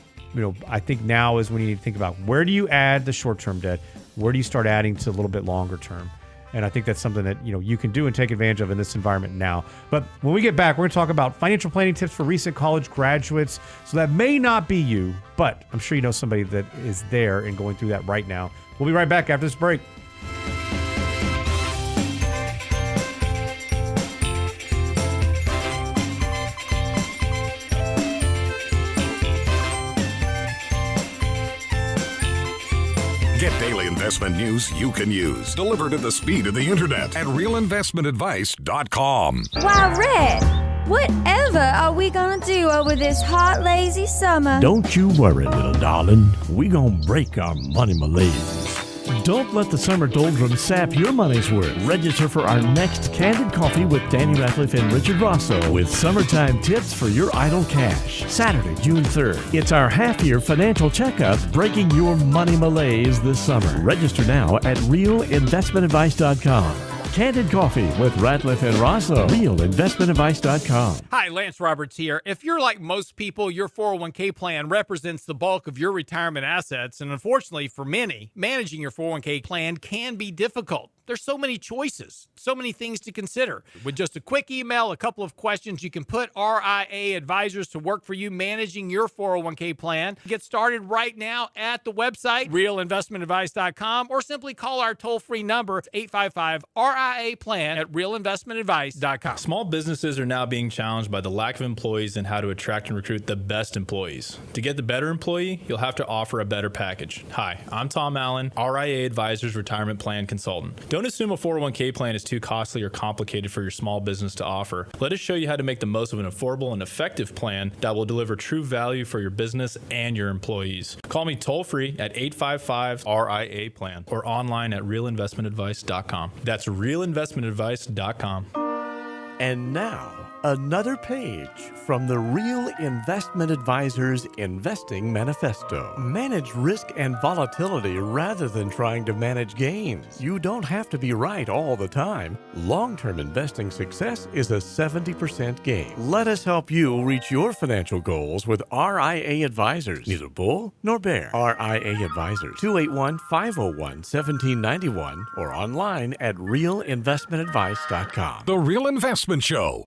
I think now is when you need to think about, where do you add the short-term debt? Where do you start adding to a little bit longer term? And I think that's something that you can do and take advantage of in this environment now. But when we get back, we're going to talk about financial planning tips for recent college graduates. So that may not be you, but I'm sure you know somebody that is there and going through that right now. We'll be right back after this break. Get daily investment news you can use, delivered at the speed of the internet at realinvestmentadvice.com. Why, Red, whatever are we gonna do over this hot, lazy summer? Don't you worry, little darling. We gonna break our money malaise. Don't let the summer doldrums sap your money's worth. Register for our next Candid Coffee with Danny Ratliff and Richard Rosso with summertime tips for your idle cash. Saturday, June 3rd. It's our half-year financial checkup, breaking your money malaise this summer. Register now at realinvestmentadvice.com. Candid Coffee with Ratliff and Rosso. realinvestmentadvice.com. Hi, Lance Roberts here. If you're like most people, your 401k plan represents the bulk of your retirement assets. And unfortunately for many, managing your 401k plan can be difficult. There's so many choices, so many things to consider. With just a quick email, a couple of questions, you can put RIA advisors to work for you managing your 401k plan. Get started right now at the website, realinvestmentadvice.com, or simply call our toll-free number, 855-RIA-PLAN at realinvestmentadvice.com. Small businesses are now being challenged by the lack of employees and how to attract and recruit the best employees. To get the better employee, you'll have to offer a better package. Hi, I'm Tom Allen, RIA Advisors Retirement Plan Consultant. Don't assume a 401k plan is too costly or complicated for your small business to offer. Let us show you how to make the most of an affordable and effective plan that will deliver true value for your business and your employees. Call me toll-free at 855-RIA-PLAN or online at realinvestmentadvice.com. That's realinvestmentadvice.com. And now, another page from the Real Investment Advisors Investing Manifesto. Manage risk and volatility rather than trying to manage gains. You don't have to be right all the time. Long-term investing success is a 70% gain. Let us help you reach your financial goals with RIA Advisors. Neither bull nor bear. RIA Advisors, 281-501-1791 or online at realinvestmentadvice.com. The Real Investment Show.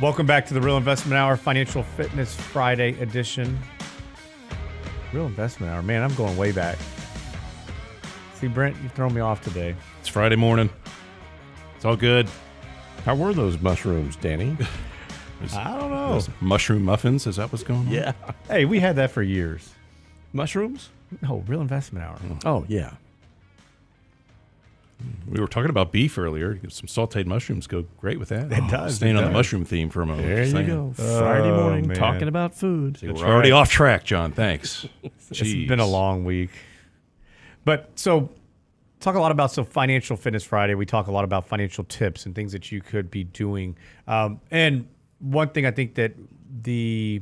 Welcome back to the Real Investment Hour, Financial Fitness Friday edition. Real Investment Hour. Man, I'm going way back. See, Brent, you've thrown me off today. It's Friday morning. It's all good. How were those mushrooms, Danny? I don't know. Those mushroom muffins, is that what's going on? Yeah. Hey, we had that for years. Mushrooms? No, Real Investment Hour. Oh, yeah. We were talking about beef earlier. Some sauteed mushrooms go great with that. It does. Staying it on does. the mushroom theme for a moment. There just you saying. go. Friday morning, man. talking about food. See, we're already off track, John. Thanks. It's been a long week. But so, talk a lot about Financial Fitness Friday. We talk a lot about financial tips and things that you could be doing. And one thing I think that I'm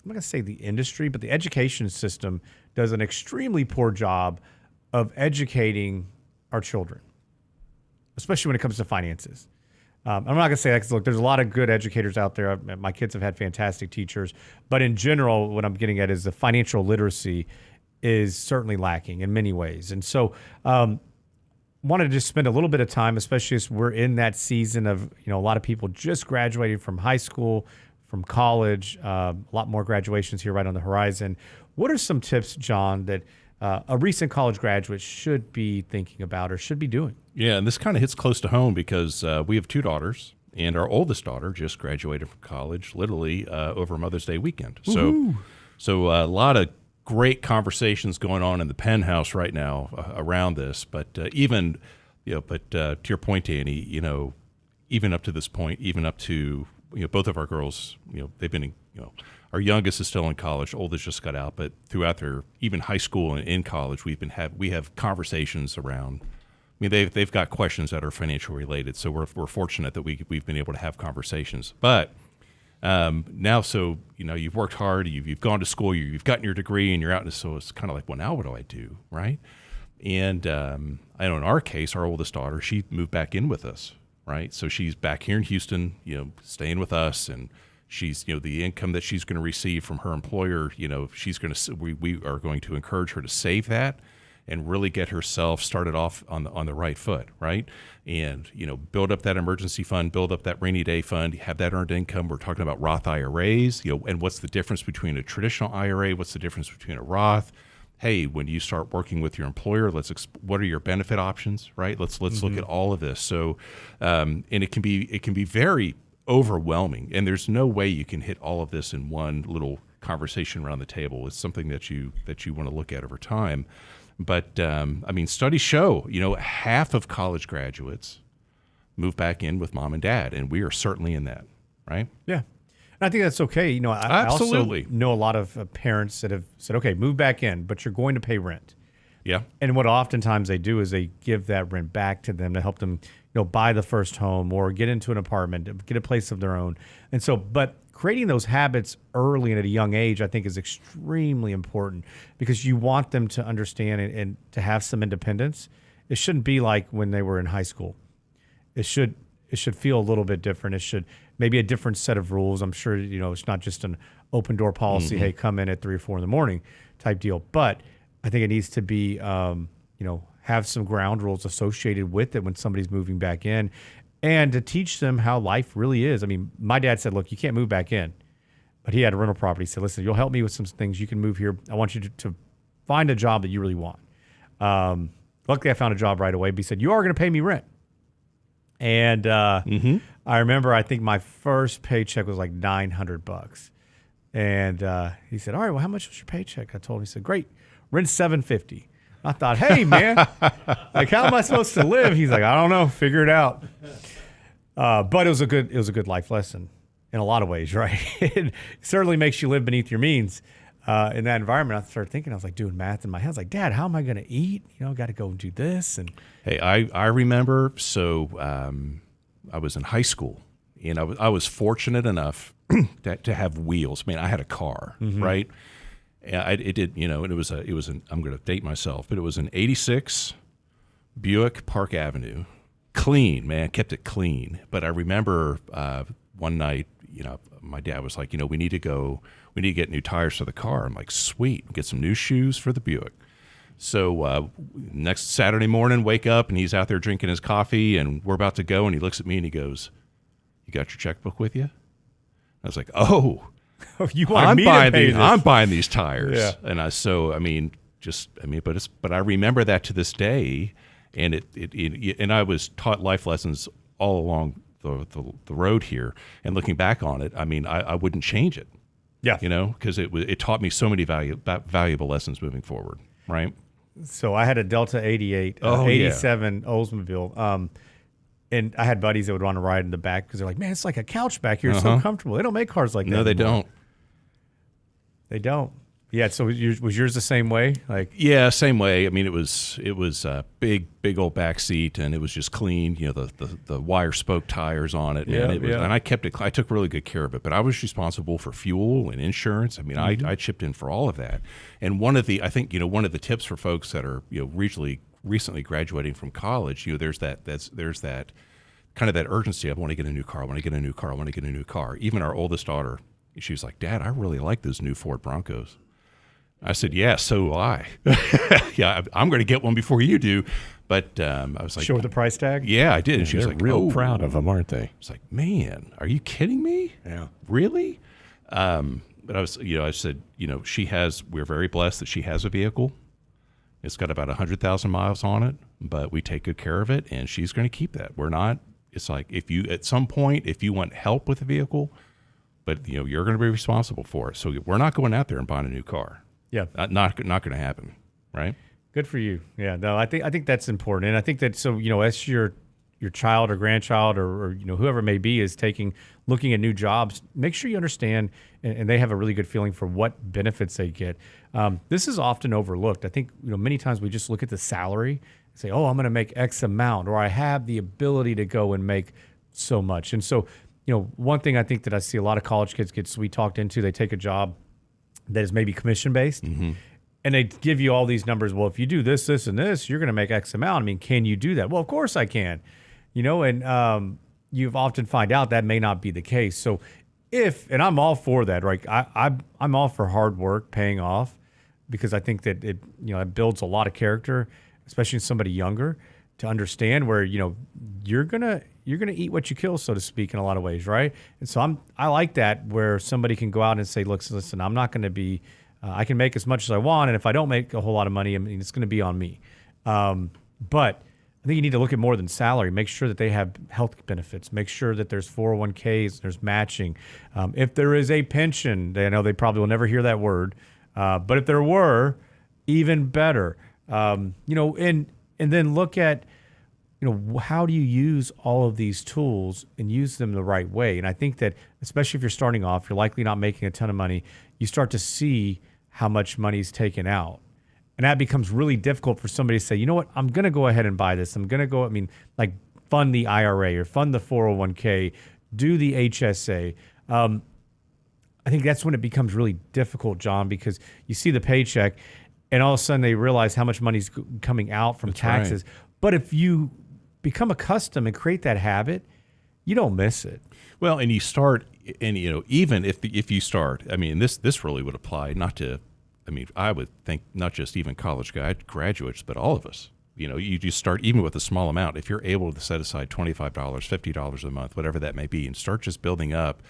not going to say the industry, but the education system does an extremely poor job of educating our children, especially when it comes to finances. I'm not going to say that because, look, there's a lot of good educators out there. My kids have had fantastic teachers. But in general, what I'm getting at is the financial literacy is certainly lacking in many ways. And so wanted to just spend a little bit of time, especially as we're in that season of, a lot of people just graduating from high school, from college, a lot more graduations here right on the horizon. What are some tips, John, that a recent college graduate should be thinking about or should be doing? Yeah, and this kind of hits close to home because we have two daughters, and our oldest daughter just graduated from college literally over Mother's Day weekend. So a lot of great conversations going on in the Penn house right now around this. But to your point, Danny, even up to this point, even up to both of our girls, they've been our youngest is still in college, oldest just got out, but throughout their even high school and in college, we have conversations around. I mean, they've got questions that are financial related, so we're fortunate that we've been able to have conversations. But now, so you've worked hard, you've gone to school, you've gotten your degree, and you're out, and so it's kind of like, well, now what do I do, right? And I know in our case, our oldest daughter, she moved back in with us, right? So she's back here in Houston, staying with us, and she's, the income that she's going to receive from her employer, she's going to, we are going to encourage her to save that and really get herself started off on the right foot, right? And, build up that emergency fund, build up that rainy day fund, have that earned income. We're talking about Roth IRAs, and what's the difference between a traditional IRA? What's the difference between a Roth? hey, when you start working with your employer, what are your benefit options, right? Let's look at all of this. So, and it can be very overwhelming, and there's no way you can hit all of this in one little conversation around the table. It's something that you want to look at over time. But studies show, half of college graduates move back in with mom and dad, and we are certainly in that, right? Yeah. And I think that's okay. I Absolutely. also know a lot of parents that have said, okay, move back in, but you're going to pay rent. Yeah. And what oftentimes they do is they give that rent back to them to help them, buy the first home or get into an apartment, get a place of their own. And so, but creating those habits early and at a young age, I think, is extremely important because you want them to understand and to have some independence. It shouldn't be like when they were in high school. It should feel a little bit different. It should maybe a different set of rules. I'm sure, it's not just an open door policy, hey, come in at 3 or 4 in the morning type deal. But I think it needs to be, have some ground rules associated with it when somebody's moving back in and to teach them how life really is. I mean, my dad said, look, you can't move back in. But he had a rental property. He said, listen, you'll help me with some things. You can move here. I want you to find a job that you really want. Luckily, I found a job right away. But he said, you are going to pay me rent. And I remember, I think my first paycheck was like $900. And he said, all right, well, how much was your paycheck? I told him. He said, great, rent's $750. I thought, hey, man, like, how am I supposed to live? He's like, I don't know, figure it out. But it was a good life lesson in a lot of ways, right? It certainly makes you live beneath your means. In that environment, I started thinking, I was like doing math in my head. I was like, Dad, how am I going to eat? Got to go and do this. And hey, I remember. So I was in high school, and I was fortunate enough to have wheels. I mean, I had a car, right? And it did, and it was an. I'm going to date myself, but it was an '86 Buick Park Avenue, clean, man, kept it clean. But I remember one night, my dad was like, we need to get new tires for the car. I'm like, sweet, get some new shoes for the Buick. So next Saturday morning, wake up, and he's out there drinking his coffee, and we're about to go, and he looks at me and he goes, you got your checkbook with you? I was like, oh, you want me to pay this? I'm buying these tires. Yeah. And but I remember that to this day, and and I was taught life lessons all along the road here, and looking back on it, I wouldn't change it. Yeah. Because it taught me so many valuable lessons moving forward, right? So I had a Delta 88, 87 Oldsmobile. And I had buddies that would want to ride in the back because they're like, man, it's like a couch back here. It's so comfortable. They don't make cars like that. No, they anymore. don't. They don't. Yeah. So was yours the same way? Yeah, same way. It was a big old back seat, and it was just clean. The wire spoke tires on it, and I kept it. I took really good care of it. But I was responsible for fuel and insurance. I chipped in for all of that. And one of the tips for folks that are recently graduating from college, there's that kind of that urgency of I want to get a new car. I want to get a new car. I want to get a new car. Even our oldest daughter, she was like, Dad, I really like those new Ford Broncos. I said, yeah, so do I. Yeah, I'm going to get one before you do. But I was like, show her the price tag? Yeah, I did. And she was like, real proud of them, aren't they? I was like, man, are you kidding me? Yeah. Really? But I said, we're very blessed that she has a vehicle. It's got about 100,000 miles on it, but we take good care of it, and she's going to keep that. We're not. It's like at some point, if you want help with the vehicle, but you're going to be responsible for it. So we're not going out there and buying a new car. Yeah, not going to happen, right? Good for you. Yeah, no, I think that's important, and I think that as your child or grandchild or whoever it may be is looking at new jobs, make sure you understand and they have a really good feeling for what benefits they get. This is often overlooked. I think many times we just look at the salary and say, oh, I'm going to make X amount, or I have the ability to go and make so much. And so one thing I think that I see a lot of college kids get sweet talked into, they take a job that is maybe commission based. And they give you all these numbers. Well, if you do this, this, and this, you're going to make X amount. Can you do that? Well, of course I can. And you've often find out that may not be the case. So and I'm all for that, right? I'm all for hard work paying off because I think that it builds a lot of character, especially in somebody younger, to understand where, you're gonna eat what you kill, so to speak, in a lot of ways, right? And so I like that where somebody can go out and say, look, listen, I'm not going to be I can make as much as I want, and if I don't make a whole lot of money, I mean, it's going to be on me. But I think you need to look at more than salary. Make sure that they have health benefits. Make sure that there's 401ks, there's matching. If there is a pension, I know they probably will never hear that word, but if there were, even better. And then look at, how do you use all of these tools and use them the right way? And I think that, especially if you're starting off, you're likely not making a ton of money. You start to see how much money is taken out. And that becomes really difficult for somebody to say, you know what, I'm going to go ahead and buy this. I'm going to go, fund the IRA or fund the 401k, do the HSA. I think that's when it becomes really difficult, John, because you see the paycheck and all of a sudden they realize how much money's coming out from taxes. Right. But if you become accustomed and create that habit, you don't miss it. Well, and you start, and even if you start, this really would apply not to, I would think not just even college graduates, but all of us. You just start even with a small amount. If you're able to set aside $25, $50 a month, whatever that may be, and start just building up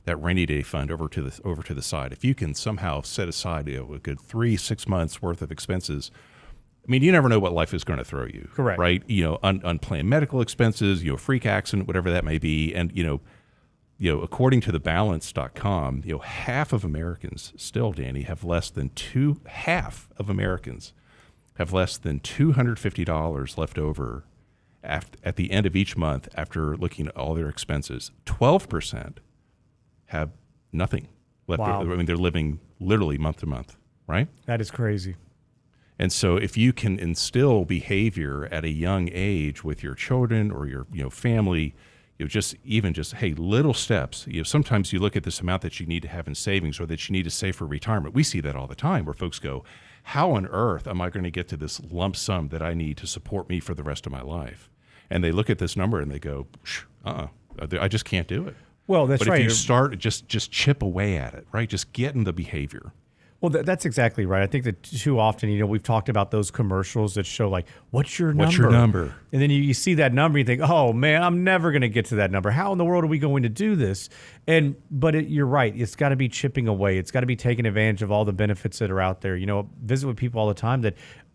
that rainy day fund over to the side. If you can somehow set aside a good 3-6 months worth of expenses. You never know what life is going to throw you. Correct. Right? Unplanned medical expenses, freak accident, whatever that may be. And, according to thebalance.com, half of Americans still, Danny, have less than $250 left over at the end of each month after looking at all their expenses. 12% have nothing left. Wow. They're living literally month to month, right? That is crazy. And so if you can instill behavior at a young age with your children or your family, hey, little steps. Sometimes you look at this amount that you need to have in savings or that you need to save for retirement. We see that all the time where folks go, how on earth am I going to get to this lump sum that I need to support me for the rest of my life? And they look at this number and they go, I just can't do it. Well, that's right. But if you start, just chip away at it, right? Just get in the behavior. Well, that's exactly right. I think that too often, we've talked about those commercials that show what's your number? What's your number? And then you see that number, you think, oh man, I'm never going to get to that number. How in the world are we going to do this? But you're right. It's got to be chipping away. It's got to be taking advantage of all the benefits that are out there. Visit with people all the time that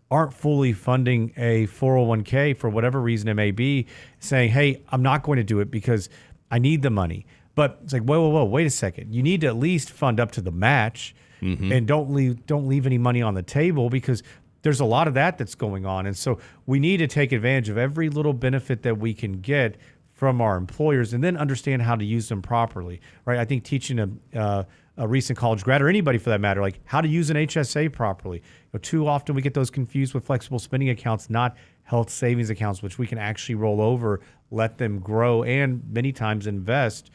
aren't fully funding a 401k for whatever reason it may be, saying, hey, I'm not going to do it because I need the money. But it's whoa, wait a second. You need to at least fund up to the match. Mm-hmm. And don't leave any money on the table because there's a lot of that's going on. And so we need to take advantage of every little benefit that we can get from our employers and then understand how to use them properly, right? I think teaching a recent college grad or anybody for that matter, how to use an HSA properly. Too often we get those confused with flexible spending accounts, not health savings accounts, which we can actually roll over, let them grow, and many times invest.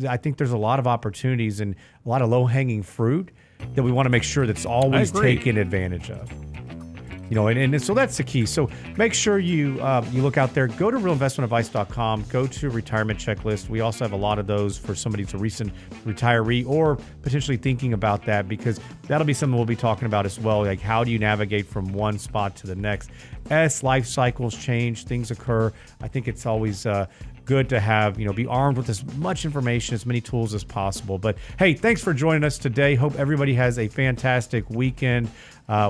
I think there's a lot of opportunities and a lot of low-hanging fruit that we want to make sure that's always taken advantage of. And so that's the key. So make sure you look out there. Go to realinvestmentadvice.com. Go to retirement checklist. We also have a lot of those for somebody who's a recent retiree or potentially thinking about that, because that'll be something we'll be talking about as well. How do you navigate from one spot to the next? As life cycles change, things occur. I think it's always good to have, be armed with as much information, as many tools as possible. But hey, thanks for joining us today. Hope everybody has a fantastic weekend.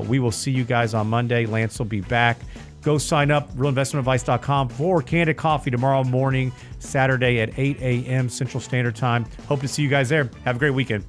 We will see you guys on Monday. Lance will be back. Go sign up, realinvestmentadvice.com for Candid Coffee tomorrow morning, Saturday at 8 a.m. Central Standard Time. Hope to see you guys there. Have a great weekend.